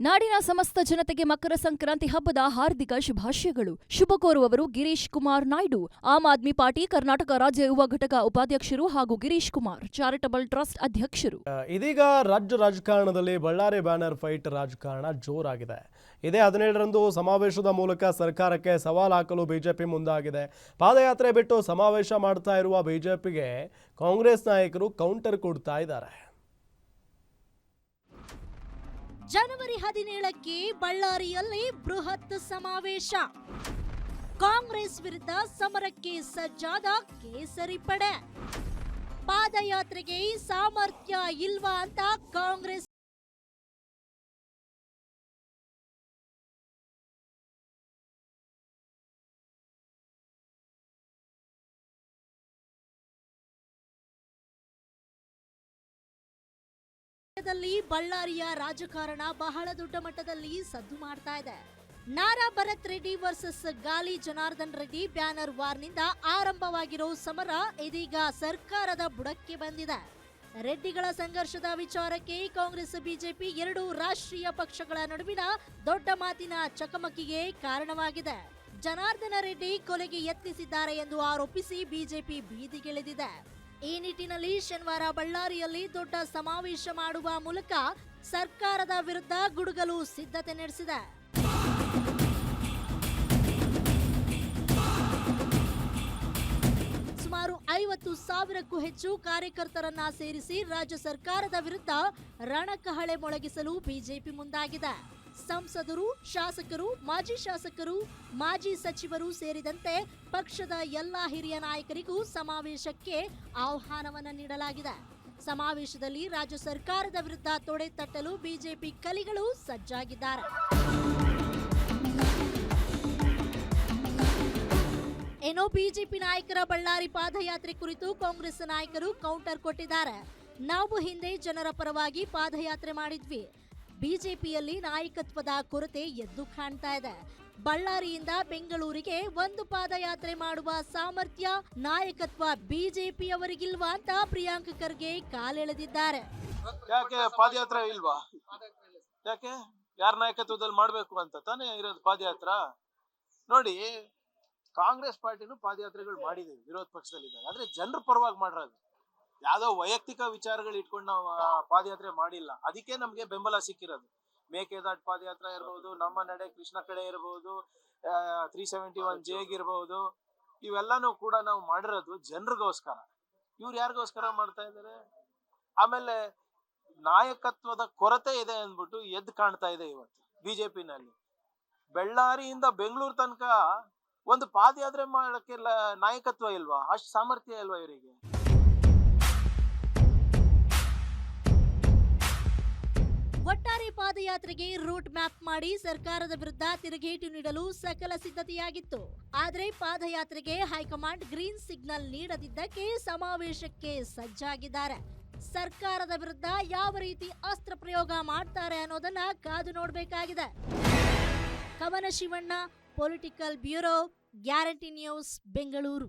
ನಾಡಿನ ಸಮಸ್ತ ಜನತೆಗೆ ಮಕರ ಸಂಕ್ರಾಂತಿ ಹಬ್ಬದ ಹಾರ್ದಿಕ ಶುಭಾಶಯಗಳು. ಶುಭ ಕೋರುವವರು ಗಿರೀಶ್ ಕುಮಾರ್ ನಾಯ್ಡು, ಆಮ್ ಆದ್ಮಿ ಪಾರ್ಟಿ ಕರ್ನಾಟಕ ರಾಜ್ಯ ಯುವ ಘಟಕ ಉಪಾಧ್ಯಕ್ಷರು ಹಾಗೂ ಗಿರೀಶ್ ಕುಮಾರ್ ಚಾರಿಟಬಲ್ ಟ್ರಸ್ಟ್ ಅಧ್ಯಕ್ಷರು. ಇದೀಗ ರಾಜ್ಯ ರಾಜಕಾರಣದಲ್ಲಿ ಬಳ್ಳಾರಿ ಬ್ಯಾನರ್ ಫೈಟ್ ರಾಜಕಾರಣ ಜೋರಾಗಿದೆ. ಇದೇ 17ರಂದು ಸಮಾವೇಶದ ಮೂಲಕ ಸರ್ಕಾರಕ್ಕೆ ಸವಾಲ್ ಹಾಕಲು ಬಿಜೆಪಿ ಮುಂದಾಗಿದೆ. ಪಾದಯಾತ್ರೆ ಬಿಟ್ಟು ಸಮಾವೇಶ ಮಾಡ್ತಾ ಇರುವ ಬಿಜೆಪಿಗೆ ಕಾಂಗ್ರೆಸ್ ನಾಯಕರು ಕೌಂಟರ್ ಕೊಡ್ತಾ ಇದ್ದಾರೆ. ಜನವರಿ 17ಕ್ಕೆ ಬಳ್ಳಾರಿಯಲ್ಲಿ ಬೃಹತ್ ಸಮಾವೇಶ. ಕಾಂಗ್ರೆಸ್ ವಿರುದ್ಧ ಸಮರಕ್ಕೆ ಸಜ್ಜಾದ ಕೇಸರಿ ಪಡೆ. ಪಾದಯಾತ್ರೆಗೆ ಸಾಮರ್ಥ್ಯ ಇಲ್ವಾ ಅಂತ ಕಾಂಗ್ರೆಸ್ ಬಳ್ಳಾರಿಯ ರಾಜಕಾರಣ ಬಹಳ ದೊಡ್ಡ ಮಟ್ಟದಲ್ಲಿ ಸದ್ದು ಮಾಡ್ತಾ ಇದೆ. ನಾರಾ ಭರತ್ ರೆಡ್ಡಿ ವರ್ಸಸ್ ಗಾಲಿ ಜನಾರ್ದನ್ ರೆಡ್ಡಿ ಬ್ಯಾನರ್ ವಾರ್ನಿಂದ ಆರಂಭವಾಗಿರೋ ಸಮರ ಇದೀಗ ಸರ್ಕಾರದ ಬುಡಕ್ಕೆ ಬಂದಿದೆ. ರೆಡ್ಡಿಗಳ ಸಂಘರ್ಷದ ವಿಚಾರಕ್ಕೆ ಕಾಂಗ್ರೆಸ್ ಬಿಜೆಪಿ ಎರಡೂ ರಾಷ್ಟ್ರೀಯ ಪಕ್ಷಗಳ ನಡುವಿನ ದೊಡ್ಡ ಮಾತಿನ ಚಕಮಕಿಗೆ ಕಾರಣವಾಗಿದೆ. ಜನಾರ್ದನ ರೆಡ್ಡಿ ಕೊಲೆಗೆ ಯತ್ನಿಸಿದ್ದಾರೆ ಎಂದು ಆರೋಪಿಸಿ ಬಿಜೆಪಿ ಬೀದಿಗಿಳಿದಿದೆ. ಈ ನಿಟ್ಟಿನಲ್ಲಿ ಶನಿವಾರ ಬಳ್ಳಾರಿಯಲ್ಲಿ ದೊಡ್ಡ ಸಮಾವೇಶ ಮಾಡುವ ಮೂಲಕ ಸರ್ಕಾರದ ವಿರುದ್ಧ ಗುಡುಗಲು ಸಿದ್ಧತೆ ನಡೆಸಿದೆ. ಸುಮಾರು 50,000ಕ್ಕೂ ಹೆಚ್ಚು ಕಾರ್ಯಕರ್ತರನ್ನ ಸೇರಿಸಿ ರಾಜ್ಯ ಸರ್ಕಾರದ ವಿರುದ್ಧ ರಣಕಹಳೆ ಮೊಳಗಿಸಲು ಬಿಜೆಪಿ ಮುಂದಾಗಿದೆ. ಸಂಸದರು, ಶಾಸಕರು, ಮಾಜಿ ಸಚಿವರು ಸೇರಿದಂತೆ ಪಕ್ಷದ ಎಲ್ಲಾ ಹಿರಿಯ ನಾಯಕರಿಗೂ ಸಮಾವೇಶಕ್ಕೆ ಆಹ್ವಾನವನ್ನು ನೀಡಲಾಗಿದೆ. ಸಮಾವೇಶದಲ್ಲಿ ರಾಜ್ಯ ಸರ್ಕಾರದ ವಿರುದ್ಧ ತೊಡೆ ತಟ್ಟಲು ಬಿಜೆಪಿ ಕಲಿಗಳು ಸಜ್ಜಾಗಿದ್ದಾರೆ. ಏನೋ ಬಿಜೆಪಿ ನಾಯಕರ ಬಳ್ಳಾರಿ ಪಾದಯಾತ್ರೆ ಕುರಿತು ಕಾಂಗ್ರೆಸ್ ನಾಯಕರು ಕೌಂಟರ್ ಕೊಟ್ಟಿದ್ದಾರೆ. ನಾವು ಹಿಂದೆ ಜನರ ಪರವಾಗಿ ಪಾದಯಾತ್ರೆ ಮಾಡಿದ್ವಿ. ಬಿಜೆಪಿಯಲ್ಲಿ ನಾಯಕತ್ವದ ಕೊರತೆ ಎದ್ದು ಕಾಣ್ತಾ ಇದೆ. ಬಳ್ಳಾರಿಯಿಂದ ಬೆಂಗಳೂರಿಗೆ ಒಂದು ಪಾದಯಾತ್ರೆ ಮಾಡುವ ಸಾಮರ್ಥ್ಯ, ನಾಯಕತ್ವ ಬಿಜೆಪಿಯವರಿಗಿಲ್ವಾ ಅಂತ ಪ್ರಿಯಾಂಕ್ ಖರ್ಗೆ ಕಾಲೆಳೆದಿದ್ದಾರೆ. ಯಾಕೆ ಪಾದಯಾತ್ರೆ ಇಲ್ವಾ? ಯಾಕೆ ಯಾರ ನಾಯಕತ್ವದಲ್ಲಿ ಮಾಡ್ಬೇಕು ಅಂತ ತಾನೇ ಇರೋದು ಪಾದಯಾತ್ರಾ? ನೋಡಿ, ಕಾಂಗ್ರೆಸ್ ಪಾರ್ಟಿನೂ ಪಾದಯಾತ್ರೆಗಳು ಮಾಡಿದೀವಿ, ವಿರೋಧ ಪಕ್ಷದಲ್ಲಿದ್ದಾಗ. ಆದ್ರೆ ಜನರ ಪರವಾಗಿ ಮಾಡಿರೋದು, ಯಾವ್ದೋ ವೈಯಕ್ತಿಕ ವಿಚಾರಗಳು ಇಟ್ಕೊಂಡು ನಾವು ಪಾದಯಾತ್ರೆ ಮಾಡಿಲ್ಲ. ಅದಕ್ಕೆ ನಮ್ಗೆ ಬೆಂಬಲ ಸಿಕ್ಕಿರೋದು. ಮೇಕೆದಾಟು ಪಾದಯಾತ್ರೆ ಇರ್ಬೋದು, ನಮ್ಮ ನಡೆ ಕೃಷ್ಣ ಕಡೆ ಇರ್ಬೋದು, 371 ಜೇಗ್ ಇರ್ಬೋದು, ಇವೆಲ್ಲಾನು ಕೂಡ ನಾವು ಮಾಡಿರೋದು ಜನರಿಗೋಸ್ಕರ. ಇವ್ರು ಯಾರಿಗೋಸ್ಕರ ಮಾಡ್ತಾ ಇದಾರೆ? ಆಮೇಲೆ ನಾಯಕತ್ವದ ಕೊರತೆ ಇದೆ ಅಂದ್ಬಿಟ್ಟು ಎದ್ದು ಕಾಣ್ತಾ ಇದೆ ಇವತ್ತು ಬಿಜೆಪಿನಲ್ಲಿ. ಬೆಳ್ಳಾರಿಯಿಂದ ಬೆಂಗಳೂರು ತನಕ ಒಂದು ಪಾದಯಾತ್ರೆ ಮಾಡಕ್ಕೆ ನಾಯಕತ್ವ ಇಲ್ವಾ? ಅಷ್ಟು ಸಾಮರ್ಥ್ಯ ಇಲ್ವಾ ಇವರಿಗೆ? ಒಟ್ಟಾರೆ ಪಾದಯಾತ್ರೆಗೆ ರೂಟ್ ಮ್ಯಾಪ್ ಮಾಡಿ ಸರ್ಕಾರದ ವಿರುದ್ಧ ತಿರುಗೇಟು ನೀಡಲು ಸಕಲ ಸಿದ್ಧತೆಯಾಗಿತ್ತು. ಆದರೆ ಪಾದಯಾತ್ರೆಗೆ ಹೈಕಮಾಂಡ್ ಗ್ರೀನ್ ಸಿಗ್ನಲ್ ನೀಡದಿದ್ದಕ್ಕೆ ಸಮಾವೇಶಕ್ಕೆ ಸಜ್ಜಾಗಿದ್ದಾರೆ. ಸರ್ಕಾರದ ವಿರುದ್ಧ ಯಾವ ರೀತಿ ಅಸ್ತ್ರ ಪ್ರಯೋಗ ಮಾಡ್ತಾರೆ ಅನ್ನೋದನ್ನ ಕಾದು ನೋಡಬೇಕಾಗಿದೆ. ಕವನ Shivanna, political bureau, guarantee news, Bengaluru.